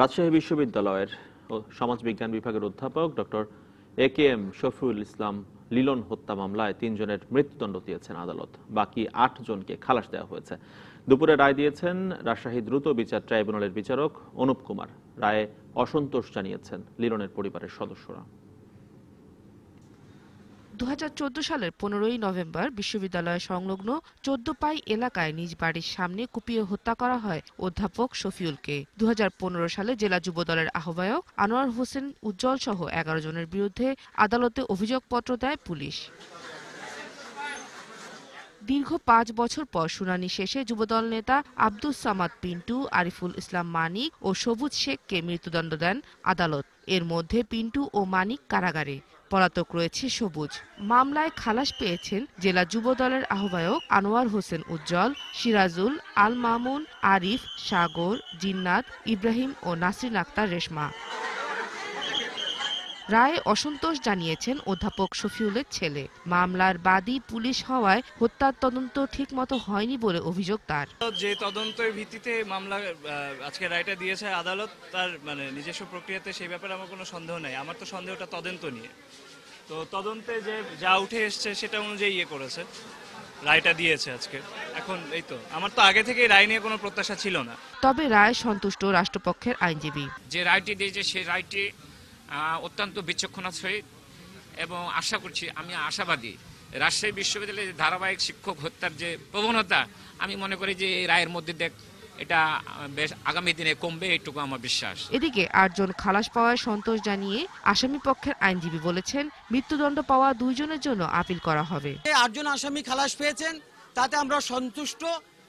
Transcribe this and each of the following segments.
রাজশাহী বিশ্ববিদ্যালয়ের সমাজবিজ্ঞান বিভাগের অধ্যাপক ডক্টর AKM শফিউল ইসলাম লিলন হত্যা মামলায় 3 জনের মৃত্যুদণ্ড দিয়েছেন আদালত। বাকি 8 জনকে খালাস দেওয়া হয়েছে। দুপুরে রায় দিয়েছেন রাজশাহী দ্রুত বিচার ট্রাইব্যুনালের বিচারক অনুপ কুমার। রায়ে অসন্তোষ জানিয়েছেন লিলনের পরিবারের সদস্যরা। 2014 সালের 15ই নভেম্বর বিশ্ববিদ্যালয় সংলগ্ন 14 পাই এলাকায় নিজ বাড়ির সামনে কুপিয়ে হত্যা করা হয় অধ্যাপক শফিউলকে। 2015 সালে জেলা যুবদলের আহ্বায়ক আনোয়ার হোসেন উজ্জ্বল সহ 11 জনের বিরুদ্ধে আদালতে অভিযোগপত্র দেয় পুলিশ। দীর্ঘ 5 বছর পর শুনানি শেষে যুবদল নেতা আব্দুস সামাদ পিন্টু, আরিফুল ইসলাম মানিক ও সবুজ শেখকে মৃত্যুদণ্ড দেন আদালত। এর মধ্যে পিন্টু ও মানিক কারাগারে, পলাতক রয়েছে সবুজ। মামলায় খালাস পেয়েছেন জেলা যুবদলের আহ্বায়ক আনোয়ার হোসেন উজ্জ্বল, সিরাজুল, আল মামুন, আরিফ, সাগর, জিন্নাত, ইব্রাহিম ও নাসরিন আক্তার রেশমা। রায়ে অসন্তোষ জানিয়েছেন অধ্যাপক শফিউলের ছেলে। মামলার বাদী পুলিশ হওয়ায় হত্যার তদন্ত ঠিকমতো হয়নি বলে অভিযোগ তার। যে তদন্তের ভিত্তিতে মামলা আজকে রায়টা দিয়েছে আদালত, তার নিজস্ব প্রক্রিয়াতে সেই ব্যাপারে আমার কোনো সন্দেহ নেই। আমার তো সন্দেহটা তদন্ত নিয়ে। তো তদন্তে যে যা উঠে এসছে সেটা অনুযায়ী করেছে, রায়টা দিয়েছে আজকে। এখন এই তো, আমার তো আগে থেকে রায় নিয়ে কোনো প্রত্যাশা ছিল না। তবে রায় সন্তুষ্ট রাষ্ট্রপক্ষের আইনজীবী। যে রায়টি দিয়েছে সেই রায়টি অত্যন্ত বিচক্ষণতার সহিত, এবং আশা করছি, আমি আশাবাদী রাজশাহী বিশ্ববিদ্যালয়ের ধারাবাহিক শিক্ষক হত্যার যে প্রবণতা, আমি মনে করি যে এই রায়ের মধ্যে এটা বেশ আগামী দিনে কমবে, এইটুকু আমার বিশ্বাস। এদিকে 8 জন খালাস পাওয়ায় সন্তোষ জানিয়ে আসামি পক্ষের আইনজীবী বলেছেন, মৃত্যুদণ্ড পাওয়া 2 জনের জন্য আপিল করা হবে। 8 জন আসামি খালাস পেয়েছেন, তাতে আমরা সন্তুষ্ট।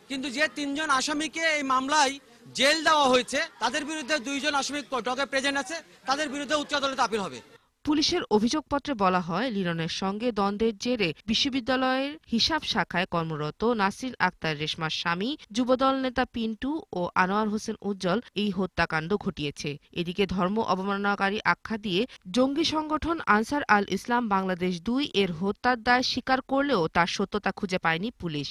কিন্তু যে 3 জন আসামিকে এই মামলায় জেল দেওয়া হয়েছে, তাদের বিরুদ্ধে 2 জন আসামি কোর্টে প্রেজেন্ট আছে, তাদের বিরুদ্ধে উচ্চ আদালতে আপিল হবে। পুলিশের অভিযোগপত্রে বলা হয়, লিলনের সঙ্গে দ্বন্দ্বের জেরে বিশ্ববিদ্যালয়ের হিসাব শাখায় কর্মরত নাসরিন আক্তার রেশমার স্বামী যুবদল নেতা পিন্টু ও আনোয়ার হোসেন উজ্জ্বল এই হত্যাকাণ্ড ঘটিয়েছে। এদিকে ধর্ম অবমাননাকারী আখ্যা দিয়ে জঙ্গি সংগঠন আনসার আল ইসলাম বাংলাদেশ 2 এর হত্যার দায় স্বীকার করলেও তার সত্যতা খুঁজে পায়নি পুলিশ।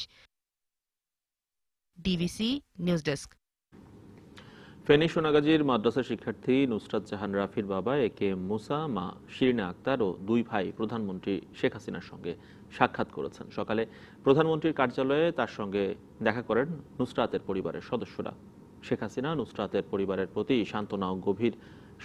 DBC news desk. ফেনী সোনাগাজীর মাদ্রাসা শিক্ষার্থী নুসরাত জাহান রাফির বাবা AKM মুসা, মা শিরিনা আক্তার ও 2 ভাই প্রধানমন্ত্রী শেখ হাসিনার সঙ্গে সাক্ষাৎ করেছেন। সকালে প্রধানমন্ত্রীর কার্যালয়ে তার সঙ্গে দেখা করেন নুসরাতের পরিবারের সদস্যরা। শেখ হাসিনা নুসরাতের পরিবারের প্রতি সান্ত্বনা ও গভীর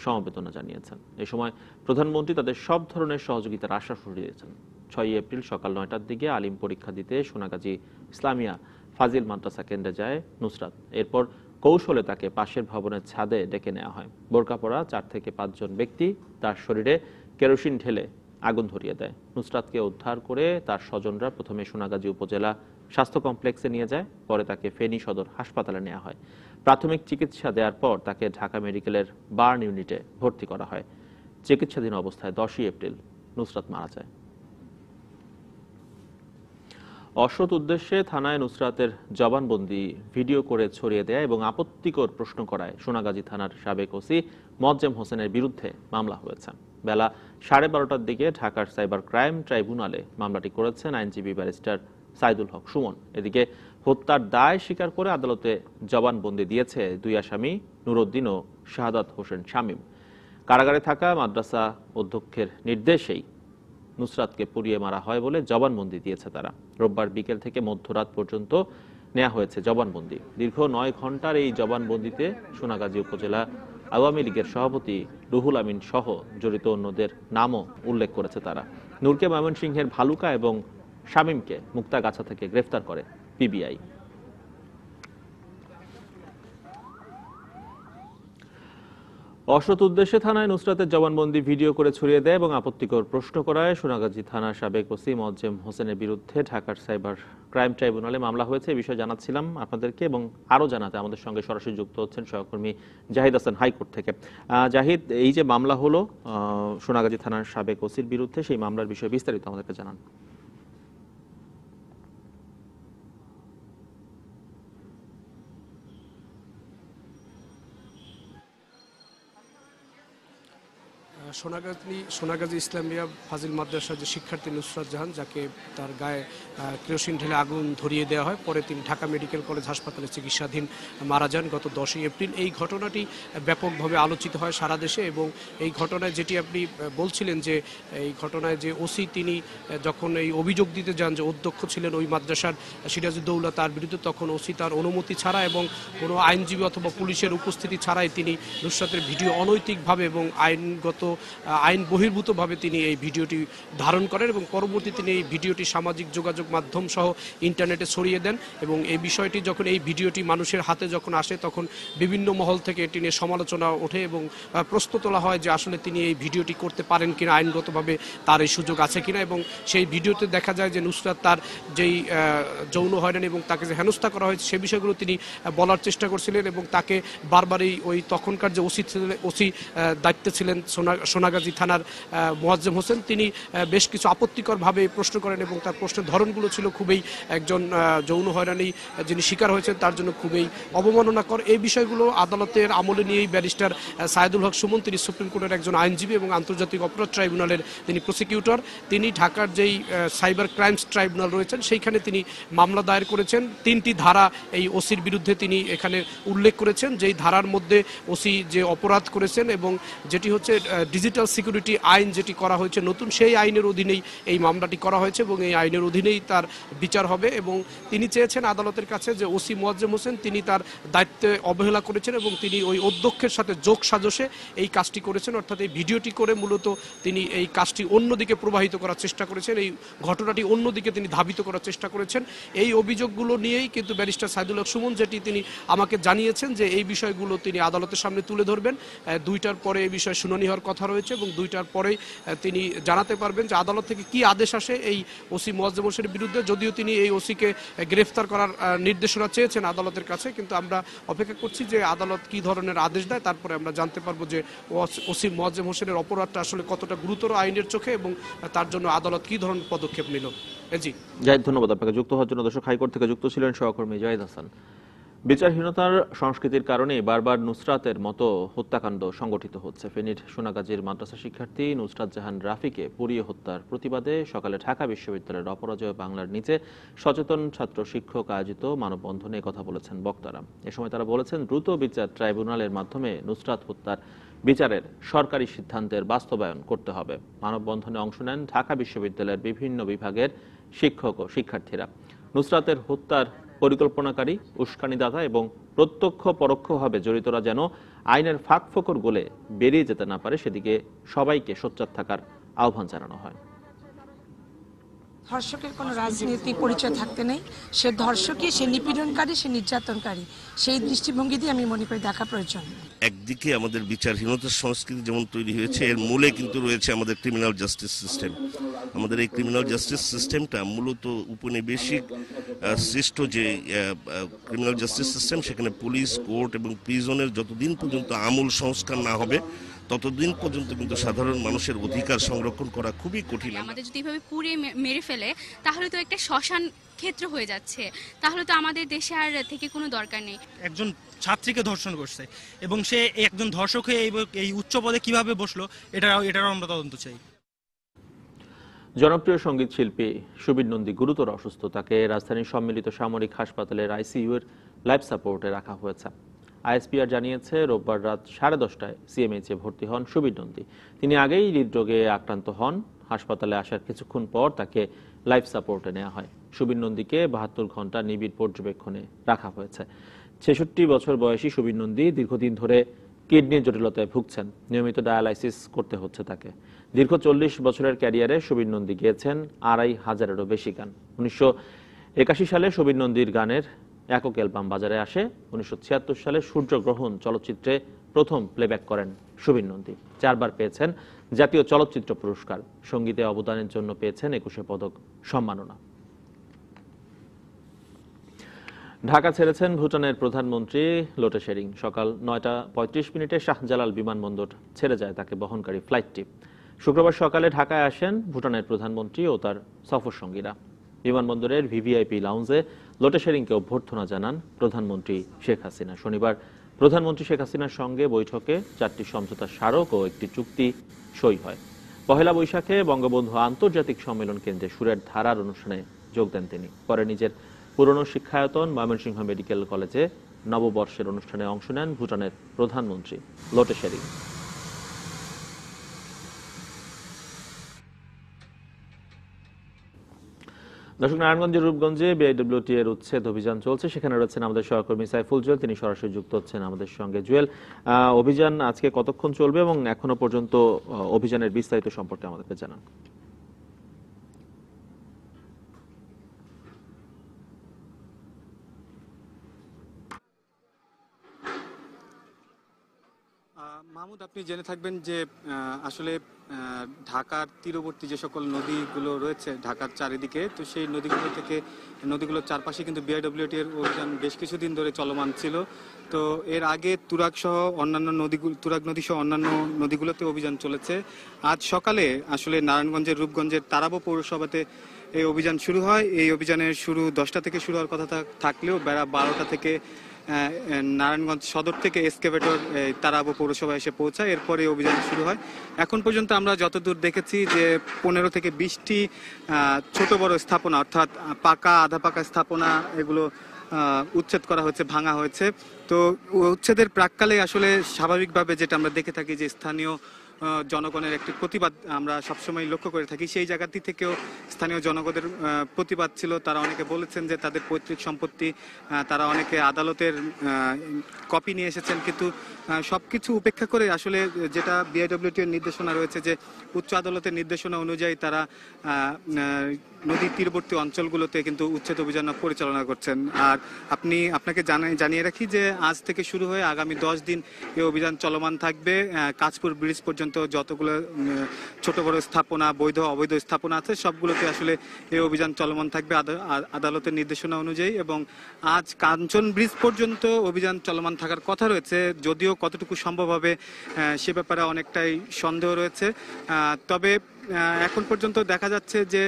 সমবেদনা জানিয়েছেন। এ সময় প্রধানমন্ত্রী তাদের সব ধরনের সহযোগিতার আশ্বাস দিয়েছেন। 6 এপ্রিল সকাল 9টার দিকে আলিম পরীক্ষা দিতে সোনাগাজী ইসলামিয়া ফাজিল মাদ্রাসা কেন্দ্রে যায় নুসরাত। এরপর কৌশলে তাকে পাশের ভবনের ছাদে ডেকে নেওয়া হয়। বোরকা পরা 4 থেকে 5 জন ব্যক্তি তার শরীরে কেরোসিন ঢেলে আগুন ধরিয়ে দেয়। নুসরাতকে উদ্ধার করে তার স্বজনরা প্রথমে সোনাগাজী উপজেলা স্বাস্থ্য কমপ্লেক্সে নিয়ে যায়, পরে তাকে ফেনী সদর হাসপাতালে নেওয়া হয়। প্রাথমিক চিকিৎসা দেওয়ার পর তাকে ঢাকা মেডিকেলের বার্ন ইউনিটে ভর্তি করা হয়। চিকিৎসাধীন অবস্থায় 10ই এপ্রিল নুসরাত মারা যায়। অসৎ উদ্দেশ্যে থানায় নুসরাতের জবানবন্দি ভিডিও করে ছড়িয়ে দেয় এবং আপত্তিকর প্রশ্ন করায় সোনাগাজী থানার সাবেক ওসি মোয়াজ্জেম হোসেনের বিরুদ্ধে মামলা হয়েছে। বেলা 12:30টার দিকে ঢাকার সাইবার ক্রাইম ট্রাইব্যুনালে মামলাটি করেছেন আইনজীবী ব্যারিস্টার সাইদুল হক সুমন। এদিকে হত্যার দায় স্বীকার করে আদালতে জবানবন্দি দিয়েছে 2 আসামি নুরউদ্দিন ও শাহাদাত হোসেন শামীম। কারাগারে থাকা মাদ্রাসা অধ্যক্ষের নির্দেশেই নুসরাতকে পুড়িয়ে মারা হয় বলে জবানবন্দি দিয়েছে তারা। রোববার বিকেল থেকে মধ্যরাত পর্যন্ত নেওয়া হয়েছে জবানবন্দি। দীর্ঘ 9 ঘন্টার এই জবানবন্দিতে সোনাগাজী উপজেলা আওয়ামী লীগের সভাপতি রুহুল আমিন সহ জড়িত অন্যদের নামও উল্লেখ করেছে তারা। নূরকে ময়মনসিংহের ভালুকা এবং শামীমকে মুক্তাগাছা থেকে গ্রেফতার করে পিবিআই। অসৎ উদ্দেশ্যে থানায় নুসরাতের জবানবন্দি ভিডিও করে ছড়িয়ে দেয় এবং আপত্তিকর প্রশ্ন করায় সোনাগাজী থানার সাবেক ওসি মোয়াজ্জেম হোসেনের বিরুদ্ধে ঢাকার সাইবার ক্রাইম ট্রাইব্যুনালে মামলা হয়েছে। এই বিষয়ে জানাচ্ছিলাম আপনাদেরকে, এবং আরও জানাতে আমাদের সঙ্গে সরাসরি যুক্ত হচ্ছেন সহকর্মী জাহিদ হাসান হাইকোর্ট থেকে। জাহিদ, এই যে মামলা হলো সোনাগাজী থানার সাবেক ওসির বিরুদ্ধে, সেই মামলার বিষয়ে বিস্তারিত আমাদেরকে জানান। সোনাগাজী ইসলামিয়া ফাজিল মাদ্রাসার যে শিক্ষার্থী নুসরাত জাহান, যাকে তার গায়ে কেরোসিন ঢেলে আগুন ধরিয়ে দেওয়া হয়, পরে তিনি ঢাকা মেডিকেল কলেজ হাসপাতালে চিকিৎসাধীন মারা যান গত 10ই এপ্রিল। এই ঘটনাটি ব্যাপকভাবে আলোচিত হয় সারা দেশে, এবং এই ঘটনায় যেটি আপনি বলছিলেন যে এই ঘটনায় যে ওসি তিনি যখন এই অভিযোগ দিতে যান যে অধ্যক্ষ ছিলেন ওই মাদ্রাসার সিরাজউদ্দৌলা তার বিরুদ্ধে, তখন ওসি তার অনুমতি ছাড়া এবং কোনো আইনজীবী অথবা পুলিশের উপস্থিতি ছাড়াই তিনি নুসরাতের ভিডিও অনৈতিকভাবে এবং আইন বহির্ভূতভাবে তিনি এই ভিডিওটি ধারণ করেন, এবং পরবর্তী তিনি এই ভিডিওটি সামাজিক যোগাযোগ মাধ্যম সহ ইন্টারনেটে ছড়িয়ে দেন। এবং এই বিষয়টি যখন এই ভিডিওটি মানুষের হাতে যখন আসে, তখন বিভিন্ন মহল থেকে এটি নিয়ে সমালোচনা ওঠে এবং প্রশ্ন তোলা হয় যে আসলে তিনি এই ভিডিওটি করতে পারেন কিনা, আইনগতভাবে তার এই সুযোগ আছে কিনা। এবং সেই ভিডিওতে দেখা যায় যে নুসরাত তার যেই যৌন হয়রানি এবং তাকে যে হেনস্থা করা হয়েছে সে বিষয়গুলো তিনি বলার চেষ্টা করছিলেন, এবং তাকে বারবারই ওই তখনকার যে ওসি দায়িত্বে ছিলেন সোনাগাজী থানার মোয়াজ্জেম হোসেন, তিনি বেশ কিছু আপত্তিকরভাবে প্রশ্ন করেন, এবং তার প্রশ্নের ধরনগুলো ছিল খুবই একজন যৌন হয়রানি যিনি শিকার হয়েছেন তার জন্য খুবই অবমাননাকর। এই বিষয়গুলো আদালতের আমলে নিয়েই ব্যারিস্টার সাইদুল হক সুমন, তিনি সুপ্রিম কোর্টের একজন আইনজীবী এবং আন্তর্জাতিক অপরাধ ট্রাইব্যুনালের তিনি প্রসিকিউটর, তিনি ঢাকার যেই সাইবার ক্রাইমস ট্রাইব্যুনাল রয়েছেন সেইখানে তিনি মামলা দায়ের করেছেন। 3টি ধারা এই ওসির বিরুদ্ধে তিনি এখানে উল্লেখ করেছেন, যেই ধারার মধ্যে ওসি যে অপরাধ করেছেন এবং যেটি হচ্ছে ডিজিটাল সিকিউরিটি আইন যেটি করা হয়েছে নতুন, সেই আইনের অধীনেই এই মামলাটি করা হয়েছে এবং এই আইনের অধীনেই তার বিচার হবে। এবং তিনি চেয়েছেন আদালতের কাছে যে ওসি মোয়াজ্জেম হোসেন তিনি তার দায়িত্বে অবহেলা করেছেন এবং তিনি ওই অধ্যক্ষের সাথে যোগ সাজসে এই কাজটি করেছেন, অর্থাৎ এই ভিডিওটি করে মূলত তিনি এই কাজটি অন্যদিকে প্রবাহিত করার চেষ্টা করেছেন, এই ঘটনাটি অন্যদিকে তিনি ধাবিত করার চেষ্টা করেছেন। এই অভিযোগগুলো নিয়েই কিন্তু ব্যারিস্টার সাইদুল হক সুমন যেটি তিনি আমাকে জানিয়েছেন যে এই বিষয়গুলো তিনি আদালতের সামনে তুলে ধরবেন। 2টার পরে এই বিষয়ে শুনানি হওয়ার কথা রয়েছে এবং 2টার পরেই তিনি জানাতে পারবেন যে আদালত থেকে কি আদেশ আসে এই ওসি মোয়াজ্জেম হোসেনের বিরুদ্ধে। যদিও তিনি এই ওসিকে গ্রেফতার করার নির্দেশনা চেয়েছেন আদালতের কাছে, কিন্তু আমরা অপেক্ষা করছি যে আদালত কি ধরনের আদেশ দেয়, তারপরে আমরা জানতে পারবো যে ওসি মোয়াজ্জেম হোসেনের অপরাধটা আসলে কতটা গুরুতর আইনের চোখে এবং তার জন্য আদালত কি ধরনের পদক্ষেপ নিল। জি জাহিদ, ধন্যবাদ আপনাকে। যুক্ত হওয়ার জন্য দর্শক, হাইকোর্ট থেকে যুক্ত ছিলেন সহকর্মী জাহিদ হাসান। বিচারহীনতার সংস্কৃতির কারণে বারবার নুসরাতের মতো হত্যাকাণ্ড সংগঠিত হচ্ছে। ফেনীর সোনাগাজীর মাদ্রাসা শিক্ষার্থী নুসরাত জাহান রাফিকে পুড়িয়ে হত্যার প্রতিবাদে সকালে ঢাকা বিশ্ববিদ্যালয়ের অপরাজয় বাংলার নিচে সচেতন ছাত্র শিক্ষক আয়োজিত মানববন্ধনে কথা বলেছেন বক্তারা। এ সময় তারা বলেছেন, দ্রুত বিচার ট্রাইব্যুনালের মাধ্যমে নুসরাত হত্যার বিচারের সরকারি সিদ্ধান্তের বাস্তবায়ন করতে হবে। মানববন্ধনে অংশ নেন ঢাকা বিশ্ববিদ্যালয়ের বিভিন্ন বিভাগের শিক্ষক ও শিক্ষার্থীরা। নুসরাতের হত্যার পরিকল্পনাকারী, উস্কানিদাতা এবং প্রত্যক্ষ পরোক্ষভাবে জড়িতরা যেন আইনের ফাঁকফোকর গলে বেরিয়ে যেতে না পারে সেদিকে সবাইকে সোচ্চার থাকার আহ্বান জানানো হয়। ধর্ষকের কোনো রাজনীতি পরিচয় থাকতে নেই, সে ধর্ষকই, সে নিপীড়নকারী, সে নির্যাতনকারী। সেই দৃষ্টিভঙ্গি দিয়ে আমি মনে করি দেখা প্রয়োজন। একদিকে আমাদের বিচারহীনতার সংস্কৃতি যেমন তৈরি হয়েছে, এর মূলে কিন্তু রয়েছে আমাদের ক্রিমিনাল জাস্টিস সিস্টেম। আমাদের এই ক্রিমিনাল জাস্টিস সিস্টেমটা মূলত উপনিবেশিক সৃষ্ট যে ক্রিমিনাল জাস্টিস সিস্টেম, সেখানে পুলিশ, কোর্ট এবং প্রিজনের যতদিন পর্যন্ত আমূল সংস্কার না হবে ততদিন পর্যন্ত কিন্তু সাধারণ মানুষের অধিকার সংরক্ষণ করা খুবই কঠিন। আমাদের যদি এভাবে পুড়ে মেরে ফেলে তাহলে তো একটা শ্মশান ক্ষেত্র হয়ে যাচ্ছে, তাহলে তো আমাদের দেশে আর থেকে কোনো দরকার নেই। একজন ছাত্রীকে ধর্ষণ করছে এবং সে একজন ধর্ষক হয়ে এই উচ্চ পদে কিভাবে বসলো, এটারও আমরা তদন্ত চাই। জনপ্রিয় সঙ্গীত শিল্পী সুবীর নন্দী গুরুতর অসুস্থ। তাকে রাজধানীর সম্মিলিত সামরিক হাসপাতালের আইসিইউ এর লাইফ সাপোর্টে রাখা হয়েছে। আইএসপিআর জানিয়েছে, রোববার রাত 10:30টায় সিএমএইচে ভর্তি হন সুবীর নন্দী। তিনি আগেই হৃদরোগে আক্রান্ত হন। হাসপাতালে আসার কিছুক্ষণ পর তাকে লাইফ সাপোর্টে নেওয়া হয়। সুবীর নন্দীকে 72 ঘন্টা নিবিড় পর্যবেক্ষণে রাখা হয়েছে। 66 বছর বয়সী সুবীর নন্দী দীর্ঘদিন ধরে কিডনি জটিলতায় ভুগছেন। নিয়মিত ডায়ালাইসিস করতে হচ্ছে তাকে। দীর্ঘ 40 বছরের ক্যারিয়ারে সুবীর নন্দী গেয়েছেন 2,500-এরও বেশি গান। 1981 সালে সুবীর নন্দীর গানের একক অ্যালবাম বাজারে আসে। 1976 সালে সূর্যগ্রহণ চলচ্চিত্রে প্রথম প্লেব্যাক করেন সুবীর নন্দী। 4 বার পেয়েছেন জাতীয় চলচ্চিত্র পুরস্কার। সঙ্গীতে অবদানের জন্য পেয়েছেন 21 পদক সম্মাননা। ঢাকা ছেড়েছেন ভুটানের প্রধানমন্ত্রী লোটে শেরিং। সকাল 9:35 শাহজালাল বিমানবন্দর ছেড়ে যায় তাকে বহনকারী ফ্লাইটটি। শুক্রবার সকালে ঢাকায় আসেন ভুটানের প্রধানমন্ত্রী ও তার সফর সঙ্গীরা। বিমানবন্দরের ভিভিআইপি লাউঞ্জে লোটে শেরিংকে অভ্যর্থনা জানান প্রধানমন্ত্রী শেখ হাসিনা। শনিবার প্রধানমন্ত্রী শেখ হাসিনার সঙ্গে বৈঠকে 4টি সমঝোতা স্মারক ও একটি চুক্তি সই হয়। পহেলা বৈশাখে বঙ্গবন্ধু আন্তর্জাতিক সম্মেলন কেন্দ্রে সুরের ধারার অনুষ্ঠানে যোগ দেন তিনি। পরে নিজের পুরনো শিক্ষায়তন ময়মনসিংহ মেডিকেল কলেজে নববর্ষের অনুষ্ঠানে অংশ নেন ভুটানের প্রধানমন্ত্রী লোটে শেরিং। দর্শক, নারায়ণগঞ্জের রূপগঞ্জে বিআইডব্লিউটি এর উচ্ছেদ অভিযান চলছে। সেখানে রয়েছেন আমাদের সহকর্মী সাইফুল জুয়েল, তিনি সরাসরি যুক্ত হচ্ছেন আমাদের সঙ্গে। জুয়েল, অভিযান আজকে কতক্ষণ চলবে এবং এখনো পর্যন্ত অভিযানের বিস্তারিত সম্পর্কে আমাদেরকে জানান। মাহমুদ, আপনি জেনে থাকবেন যে আসলে ঢাকার তীরবর্তী যে সকল নদীগুলো রয়েছে ঢাকার চারিদিকে, তো সেই নদীগুলোর চারপাশে কিন্তু বিআইডব্লিউটি এর অভিযান বেশ কিছুদিন ধরে চলমান ছিল। তো এর আগে তুরাগ নদী সহ অন্যান্য নদীগুলোতে অভিযান চলেছে। আজ সকালে আসলে নারায়ণগঞ্জের রূপগঞ্জের তারাবো পৌরসভাতে এই অভিযান শুরু হয়। এই অভিযানের শুরু 10টা থেকে শুরু হওয়ার কথা থাকলেও বেলা 12টা থেকে নারায়ণগঞ্জ সদর থেকে এক্সকেভেটর তারাবো পৌরসভা এসে পৌঁছায়। এরপরে অভিযান শুরু হয়। এখন পর্যন্ত আমরা যতদূর দেখেছি যে 15 থেকে 20টি ছোট বড় স্থাপনা, অর্থাৎ পাকা আধা পাকা স্থাপনা, এগুলো উচ্ছেদ করা হয়েছে, ভাঙা হয়েছে। তো উচ্ছেদের প্রাক্কালে আসলে স্বাভাবিকভাবে যেটা আমরা দেখে থাকি যে স্থানীয় জনগণের একটি প্রতিবাদ আমরা সবসময় লক্ষ্য করে থাকি, সেই জায়গাটি থেকেও স্থানীয় জনগণের প্রতিবাদ ছিল। তারা অনেকে বলেছেন যে তাদের পৈতৃক সম্পত্তি, তারা অনেকে আদালতের কপি নিয়ে এসেছেন, কিন্তু সবকিছু উপেক্ষা করে আসলে যেটা বিআইডব্লিউটি এর নির্দেশনা রয়েছে যে উচ্চ আদালতের নির্দেশনা অনুযায়ী তারা নদীর তীরবর্তী অঞ্চলগুলোতে কিন্তু উচ্ছেদ অভিযান পরিচালনা করছেন। আর আপনাকে জানিয়ে রাখি যে আজ থেকে শুরু হয়ে আগামী 10 দিন এই অভিযান চলমান থাকবে। কাঁচপুর ব্রিজ পর্যন্ত যতগুলো ছোট বড় স্থাপনা, বৈধ অবৈধ স্থাপনা আছে, সবগুলোতে আসলে এই অভিযান চলমান থাকবে আদালতের নির্দেশনা অনুযায়ী। এবং আজ কাঞ্চন ব্রিজ পর্যন্ত অভিযান চলমান থাকার কথা রয়েছে, যদিও কতটুকু সম্ভব হবে সে ব্যাপারে অনেকটাই সন্দেহ রয়েছে। তবে এখন পর্যন্ত দেখা যাচ্ছে যে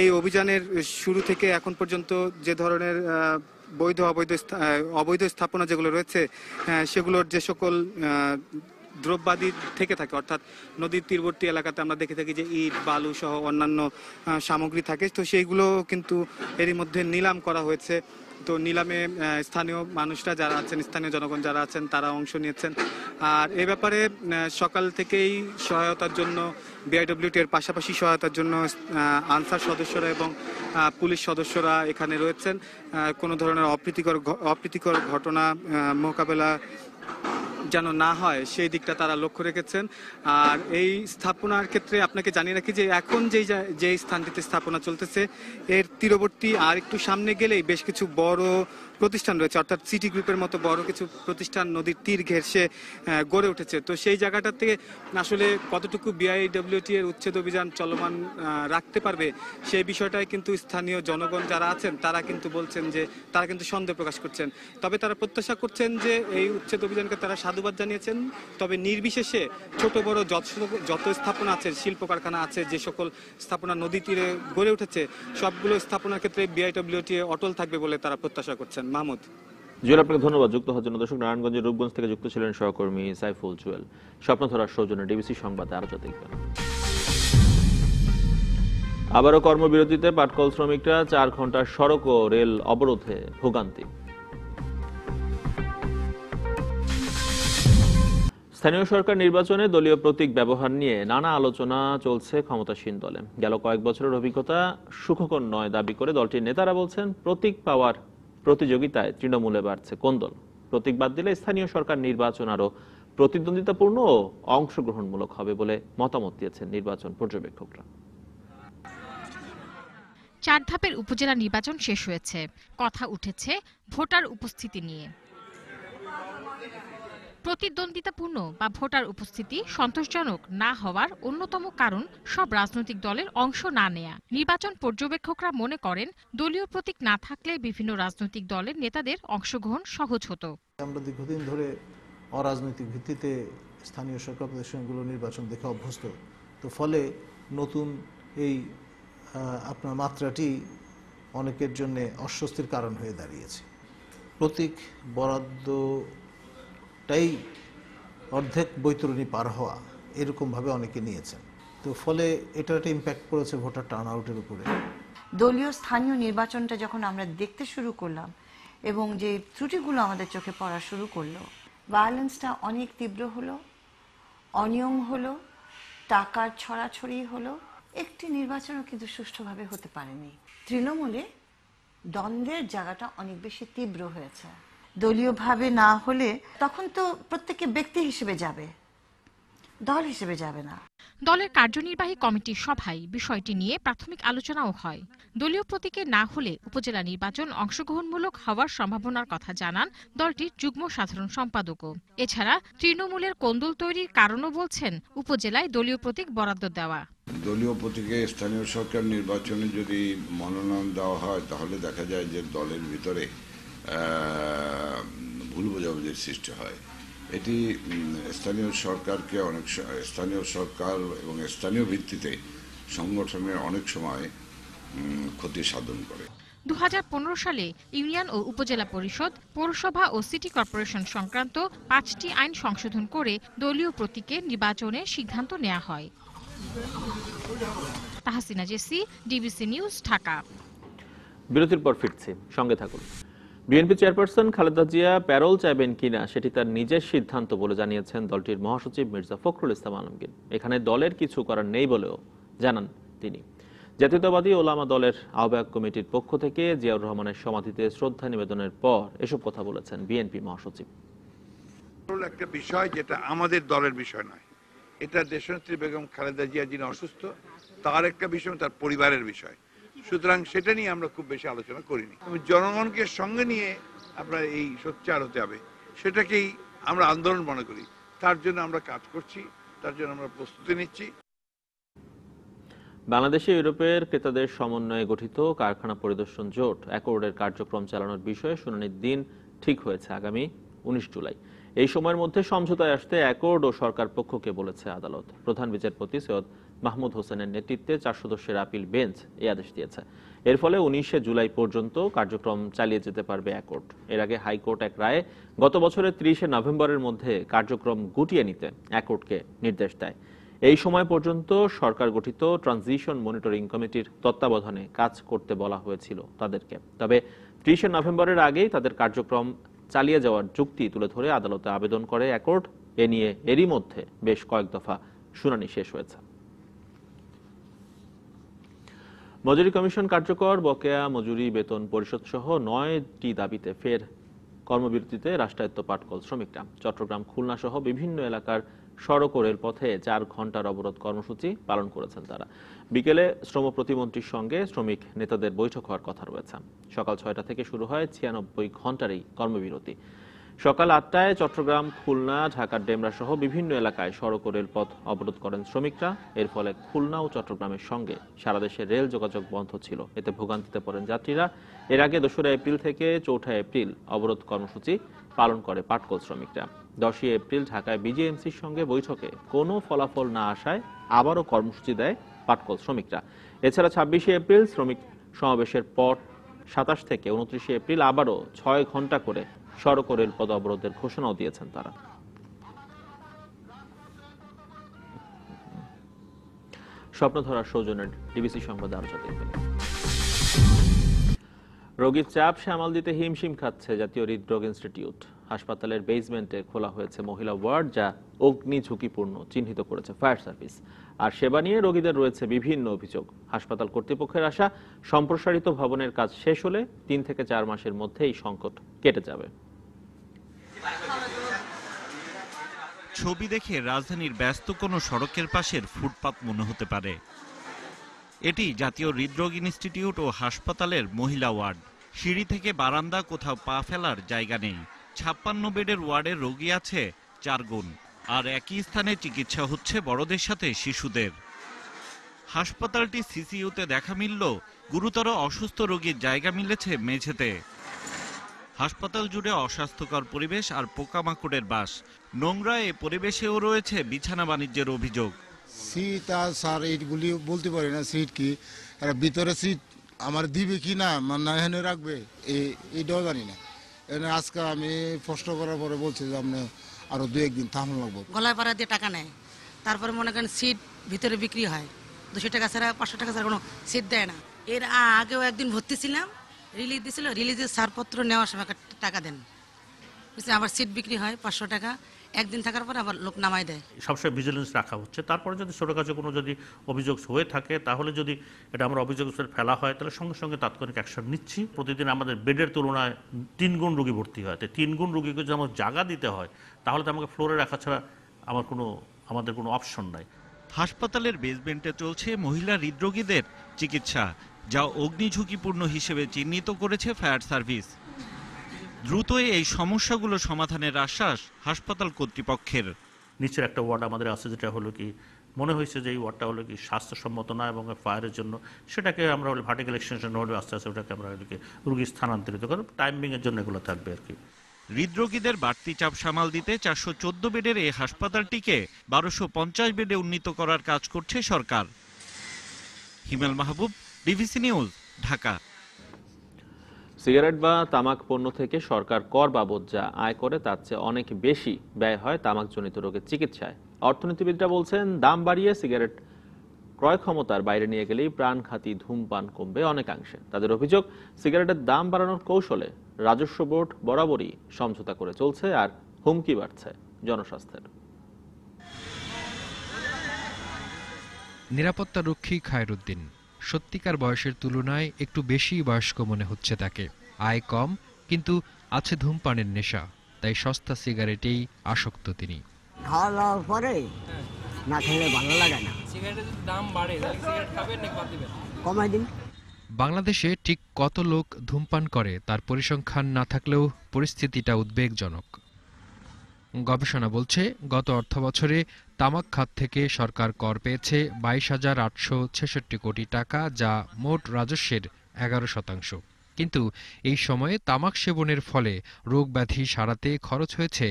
এই অভিযানের শুরু থেকে এখন পর্যন্ত যে ধরনের বৈধ অবৈধ স্থাপনা যেগুলো রয়েছে সেগুলোর যে সকল দ্রব্যাদি থেকে থাকে, অর্থাৎ নদীর তীরবর্তী এলাকাতে আমরা দেখে থাকি যে ইট, বালু সহ অন্যান্য সামগ্রী থাকে, তো সেইগুলো কিন্তু এরই মধ্যে নিলাম করা হয়েছে। তো নিলামে স্থানীয় মানুষরা যারা আছেন, স্থানীয় জনগণ যারা আছেন, তারা অংশ নিয়েছেন। আর এ ব্যাপারে সকাল থেকেই সহায়তার জন্য বিআইডব্লিউটি এর পাশাপাশি সহায়তার জন্য আনসার সদস্যরা এবং পুলিশ সদস্যরা এখানে রয়েছেন। কোনো ধরনের অপ্রীতিকর ঘটনা মোকাবেলা যেন না হয় সেই দিকটা তারা লক্ষ্য রেখেছেন। আর এই স্থাপনার ক্ষেত্রে আপনাকে জানিয়ে রাখি যে এখন যেই স্থানটিতে স্থাপনা চলতেছে এর তীরবর্তী আর একটু সামনে গেলেই বেশ কিছু বড় প্রতিষ্ঠান রয়েছে, অর্থাৎ সিটি গ্রুপের মতো বড় কিছু প্রতিষ্ঠান নদীর তীর ঘেঁষে গড়ে উঠেছে। তো সেই জায়গাটা থেকে আসলে কতটুকু বিআইডব্লিউটি এর উচ্ছেদ অভিযান চলমান রাখতে পারবে সেই বিষয়টাই কিন্তু স্থানীয় জনগণ যারা আছেন তারা কিন্তু বলছেন যে তারা কিন্তু সন্দেহ প্রকাশ করছেন। তবে তারা প্রত্যাশা করছেন যে এই উচ্ছেদ অভিযানকে তারা সাধুবাদ জানিয়েছেন। তবে নির্বিশেষে ছোট বড় যত স্থাপনা আছে, শিল্প কারখানা আছে, যে সকল স্থাপনা নদী তীরে গড়ে উঠেছে, সবগুলো স্থাপনার ক্ষেত্রে বিআইডব্লিউটি অটল থাকবে বলে তারা প্রত্যাশা করছেন। মাহমুদ, জুয়েল, আপনাকে ধন্যবাদ যুক্ত হওয়ার জন্য। দর্শক, নারায়ণগঞ্জের রূপগঞ্জ থেকে যুক্ত ছিলেন সহকর্মী সাইফুল জুয়েল। স্বপ্ন ধরার সৌজন্যে ডিবিসি সংবাদে আরো দেখবেন। আবারও কর্মবিরতিতে পাটকল শ্রমিকরা 4 ঘন্টার সড়ক ও রেল অবরোধে ভোগান্তি। স্থানীয় সরকার নির্বাচনে দলীয় প্রতীক ব্যবহার নিয়ে নানা আলোচনা চলছে ক্ষমতাসীন দলে। গেল কয়েক বছরের অভিজ্ঞতা সুখকর নয় দাবি করে দলটির নেতারা বলছেন, প্রতীক পাওয়ার প্রতিযোগিতায় তৃণমূলে বাড়ছে কোন্দল। প্রতীক বাদ দিলে স্থানীয় সরকার নির্বাচন আরো প্রতিদ্বন্দ্বিতাপূর্ণ ও অংশগ্রহণমূলক হবে বলে মতামত দিয়েছেন নির্বাচন পর্যবেক্ষকরা। 4 ধাপের উপজেলা নির্বাচন শেষ হয়েছে। কথা উঠেছে ভোটার উপস্থিতি নিয়ে। প্রতিদ্বন্দ্বিতাপূর্ণ বা ভোটার উপস্থিতি সন্তোষজনক না হওয়ার অন্যতম কারণ সব রাজনৈতিক দলের অংশ না নেয়া। নির্বাচন পর্যবেক্ষকরা মনে করেন, দলীয় প্রতীক না থাকলে বিভিন্ন রাজনৈতিক দলের নেতাদের অংশগ্রহণ সহজ হতো। আমরা দীর্ঘদিন ধরে অরাজনৈতিক ভিত্তিতে স্থানীয় সরকার প্রতিষ্ঠানগুলো নির্বাচন দেখে অভ্যস্ত। তো ফলে নতুন এই আপনার মাত্রাটি অনেকের জন্য অস্বস্তির কারণ হয়ে দাঁড়িয়েছে। প্রতীক বরাদ্দ অনেকটাই অর্ধেক বৈতরণী পার হওয়া এরকমভাবে অনেকে নিয়েছেন। তো ফলে এটা একটা ইম্প্যাক্ট পড়েছে ভোটার টার্ন আউটের উপরে। দলীয় স্থানীয় নির্বাচনটা যখন আমরা দেখতে শুরু করলাম এবং যে ত্রুটিগুলো আমাদের চোখে পড়া শুরু করলো, ভায়োলেন্সটা অনেক তীব্র হলো, অনিয়ম হলো, টাকার ছড়াছড়ি হলো, একটি নির্বাচনও কিন্তু সুষ্ঠুভাবে হতে পারেনি। তৃণমূলে দ্বন্দ্বের জায়গাটা অনেক বেশি তীব্র হয়েছে। দলীয়ভাবে না হলে তখন তো প্রত্যেকে ব্যক্তি হিসেবে যাবে, দল হিসেবে যাবে না। দলের কার্যনির্বাহী কমিটির সভায় বিষয়টি নিয়ে প্রাথমিক আলোচনাও হয়। দলীয় প্রতীকে না হলে উপজেলা নির্বাচন অংশগ্রহণমূলক হওয়ার সম্ভাবনার কথা জানান দলটির যুগ্ম সাধারণ সম্পাদকও। এছাড়া তৃণমূলের কোন্দল তৈরির কারণও বলছেন উপজেলায় দলীয় প্রতীক বরাদ্দ দেওয়া। দলীয় প্রতীকে স্থানীয় সরকার নির্বাচনে যদি মনোনয়ন দেওয়া হয় তাহলে দেখা যায় যে দলের ভিতরে ভুল বোঝাবুঝির সৃষ্টি হয়। এটি স্থানীয় সরকারকে স্থানীয় সরকার এবং স্থানীয় ভিত্তিতে সংগঠনের অনেক সময় ক্ষতি সাধন করে। 2015 সালে ইউনিয়ন ও উপজেলা পরিষদ, পৌরসভা ও সিটি কর্পোরেশন সংক্রান্ত 5টি আইন সংশোধন করে দলীয় প্রতীকে নির্বাচনের সিদ্ধান্ত নেওয়া হয়। Tahsina Jessy, DBC news, Dhaka. বিরতির পর ফিরছি, সঙ্গে থাকুন। BNP chairperson Khaleda Zia parole চাইবেন কিনা সেটি তার নিজের সিদ্ধান্ত বলে জানিয়েছেন দলটির মহাসচিব মির্জা ফখরুল ইসলাম আলমগীর। এখানে দলের কিছু করার নেই বলেও জানান তিনি। জাতীয়তাবাদী ওলামা দলের আহ্বায়ক কমিটির পক্ষ থেকে জিয়াউর রহমানের সমাধিতে শ্রদ্ধা নিবেদনের পর এসব কথা বলেছেন বিএনপি মহাসচিব। একটা বিষয় যেটা আমাদের দলের বিষয় নয়, এটা দেশনেত্রী বেগম খালেদা জিয়া যিনি অসুস্থ তার একটা বিষয়, তার পরিবারের বিষয়। সুতরাং সেটা নিয়ে আমরা খুব বেশি আলোচনা করিনি। জনগণকে সঙ্গে নিয়ে আপনার এই সোচ্চার হতে হবে, সেটাকেই আমরা আন্দোলন মনে করি। তার জন্য আমরা কাজ করছি, তার জন্য আমরা প্রস্তুতি নিচ্ছি। বাংলাদেশে ইউরোপের ক্রেতাদের সমন্বয়ে গঠিত কারখানা পরিদর্শন জোট অ্যাকর্ডের কার্যক্রম চালানোর বিষয়ে শুনানির দিন ঠিক হয়েছে আগামী 19 জুলাই। এই সময়ের মধ্যে সমঝোতায় আসতে অ্যাকর্ড ও সরকার পক্ষকে বলেছে আদালত। প্রধান বিচারপতি সৈয়দ মাহমুদ হোসেনের নেতৃত্বে 4 সদস্যের আপিল বেঞ্চ এই আদেশ দিয়েছে। এর ফলে 19 জুলাই পর্যন্ত কার্যক্রম চালিয়ে যেতে পারবে অ্যাকর্ড। এর আগে হাইকোর্ট এক রায়ে গত বছরের 30 নভেম্বরের মধ্যে কার্যক্রম গুটিয়ে নিতে অ্যাকর্ডকে নির্দেশ দেয়। এই সময় পর্যন্ত সরকার গঠিত ট্রানজিশন মনিটরিং কমিটির তত্ত্বাবধানে কাজ করতে বলা হয়েছিল তাদেরকে। তবে 30 নভেম্বরের আগেই তাদের কার্যক্রম চালিয়ে যাওয়ার যুক্তি তুলে ধরে আদালতে আবেদন করে অ্যাকর্ড। এ নিয়ে এরই মধ্যে বেশ কয়েক দফা শুনানি শেষ হয়েছে। মজুরি কমিশন কার্যকর, বকেয়া মজুরি বেতন পরিশোধ সহ 9টি দাবিতে ফের কর্মবিরতিতে রাষ্ট্রায়ত্ত পাটকল শ্রমিকরা। চট্টগ্রাম, খুলনা সহ বিভিন্ন এলাকার সড়ক ও রেলপথে 4 ঘন্টার অবরোধ কর্মসূচি পালন করেছেন তারা। বিকেলে শ্রম প্রতিমন্ত্রীর সঙ্গে শ্রমিক নেতাদের বৈঠক হওয়ার কথা রয়েছে। সকাল 6টা থেকে শুরু হয় 96 ঘন্টার এই কর্মবিরতি। সকাল 8টায় চট্টগ্রাম, খুলনা, ঢাকার ডেমরা সহ বিভিন্ন এলাকায় সড়ক ও রেলপথ অবরোধ করেন শ্রমিকরা। এর ফলে খুলনা ও চট্টগ্রামের সঙ্গে সারা দেশে রেল যোগাযোগ বন্ধ ছিল। এতে ভোগান্তিতে পড়েন যাত্রীরা। এর আগে 2রা এপ্রিল থেকে 4ঠা এপ্রিল অবরোধ কর্মসূচি পালন করে পাটকল শ্রমিকরা। 10ই এপ্রিল ঢাকায় বিজেএমসির সঙ্গে বৈঠকে কোনো ফলাফল না আসায় আবারও কর্মসূচি দেয় পাটকল শ্রমিকরা। এছাড়া 26শে এপ্রিল শ্রমিক সমাবেশের পর 27 থেকে 29শে এপ্রিল আবারও 6 ঘন্টা করে সড়ক ও রেলপথ অবরোধের ঘোষণাও দিয়েছেন তারা। স্বপ্নধরা সৌজন্যের ডিবিসি সংবাদ আরো দেখবেন। রোগীর চাপ সামাল দিতে হিমশিম খাচ্ছে জাতীয় হৃদরোগ ইনস্টিটিউট। হাসপাতালের বেসমেন্টে খোলা হয়েছে মহিলা ওয়ার্ড, যা অগ্নি ঝুঁকিপূর্ণ চিহ্নিত করেছে ফায়ার সার্ভিস। আর সেবা নিয়ে রোগীদের রয়েছে বিভিন্ন অভিযোগ। হাসপাতাল কর্তৃপক্ষের আশা, সম্প্রসারিত ভবনের কাজ শেষ হলে 3 থেকে 4 মাসের মধ্যে এই সংকট কেটে যাবে। ছবি দেখে রাজধানীর ব্যস্ত কোনো সড়কের পাশের ফুটপাত মনে হতে পারে। এটি জাতীয় হৃদরোগ ইনস্টিটিউট ও হাসপাতালের মহিলা ওয়ার্ড। সিঁড়ি থেকে বারান্দা, কোথাও পা ফেলার জায়গা নেই। 56 বেডের ওয়ার্ডের রোগী আছে 4 গুণ। আর একই স্থানে চিকিৎসা হচ্ছে বড়দের সাথে শিশুদের। হাসপাতালটি সিসিইউতে দেখা মিলল, গুরুতর অসুস্থ রোগীর জায়গা মিলেছে মেঝেতে। হাসপাতাল জুড়ে অস্বাস্থ্যকর পরিবেশ আর পোকামাকড়ের বাস। নোংরা এ পরিবেশেও রয়েছে বিছানা বাণিজ্যের অভিযোগ। সিট আর স্যার এইগুলি বলতে পারি না, সিট কি ভিতরে সিট আমার দিবে কি না, না এখানে রাখবে, এইটাও জানি না। এখানে আজকে আমি প্রশ্ন করার পরে বলছি যে আপনি আরো 2-1 দিন থামন লাগবো। গলায় পাড়া দিয়ে টাকা নেয়, তারপরে মনে করেন সিট ভিতরে বিক্রি হয় 200 টাকা ছাড়া 500 টাকা ছাড়া কোনো সিট দেয় না। এর আগেও একদিন ভর্তি ছিলাম, রিলিজ দিছিল, রিলিজের ছাড়পত্র নেওয়ার সময় টাকা দেন, আবার সিট বিক্রি হয় 500 টাকা, একদিন থাকার পর আবার লোক নামাই দেয়। সবসময় ভিজিলেন্স রাখা হচ্ছে। তারপরে যদি ছোটখাটো কোনো যদি অভিযোগ হয়ে থাকে তাহলে যদি এটা আমরা অভিযোগ ফেলা হয় তাহলে সঙ্গে সঙ্গে তাৎক্ষণিক অ্যাকশন নিচ্ছি। প্রতিদিন আমাদের বেডের তুলনায় 3 গুণ রোগী ভর্তি হয়, তাই 3 গুণ রোগীকে যদি আমার জায়গা দিতে হয় তাহলে তো আমাকে ফ্লোরে রাখা ছাড়া আমাদের কোনো অপশন নাই। হাসপাতালের বেসমেন্টে চলছে মহিলা হৃদরোগীদের চিকিৎসা, যা অগ্নিঝুঁকিপূর্ণ হিসেবে চিহ্নিত করেছে ফায়ার সার্ভিস। দ্রুতই এই সমস্যাগুলো সমাধানের আশ্বাস হাসপাতাল কর্তৃপক্ষের। নিচের একটা ওয়ার্ড আমাদের আছে, যেটা হলো কি মনে হয়েছে যে এই ওয়ার্ডটা হলো কি স্বাস্থ্যসম্মত না এবং ফায়ারের জন্য সেটাকে আমরা ভার্টিক্যাল এক্সটেনশন হলে আস্তে আস্তে ওটাকে আমরা রুগী স্থানান্তরিত করব, টাইমিংয়ের জন্য এগুলো থাকবে আর কি। হৃদরোগীদের বাড়তি চাপ সামাল দিতে 414 বেডের এই হাসপাতালটিকে 1250 বেডে উন্নীত করার কাজ করছে সরকার। হিমেল মাহবুব, ডিভিসি নিউজ, ঢাকা। সিগারেট বা তামাক পণ্য থেকে সরকার কর বাবদ যা আয় করে তার চেয়ে অনেক বেশি ব্যয় হয় তামাকজনিত রোগের চিকিৎসায়। অর্থনীতিবিদরা বলছেন, দাম বাড়িয়ে সিগারেট ক্রয় ক্ষমতার বাইরে নিয়ে গেলেই প্রাণঘাতী ধূমপান কমবে অনেকাংশে। তাদের অভিযোগ, সিগারেটের দাম বাড়ানোর কৌশলে রাজস্ব বোর্ড বরাবরই সমঝোতা করে চলছে আর হুমকি বাড়ছে জনস্বাস্থ্যের। নিরাপত্তারক্ষী খায়রুদ্দিন সত্যিকার বয়সের তুলনায় একটু বেশি বয়স্ক মনে হচ্ছে তাকে। আয় কম, কিন্তু আছে ধূমপানের নেশা, তাই সস্তা সিগারেটেই আসক্ত তিনি। খাওয়া দাওয়ার পরে না খেলে ভালো লাগে না। সিগারেটের দাম বাড়ে, সিগারেট খাবেন না বাদ দিবেন? কমাই দিন। বাংলাদেশে ঠিক কত লোক ধূমপান করে তার পরিসংখ্যান না থাকলেও পরিস্থিতিটা উদ্বেগজনক। গবেষণা বলছে, গত অর্থবছরে তামাক খাত থেকে সরকার কর পেয়েছে 22,866 কোটি টাকা, যা মোট রাজস্বের 11%। কিন্তু এই সময়ে তামাক সেবনের ফলে রোগ ব্যাধি সারাতে খরচ হয়েছে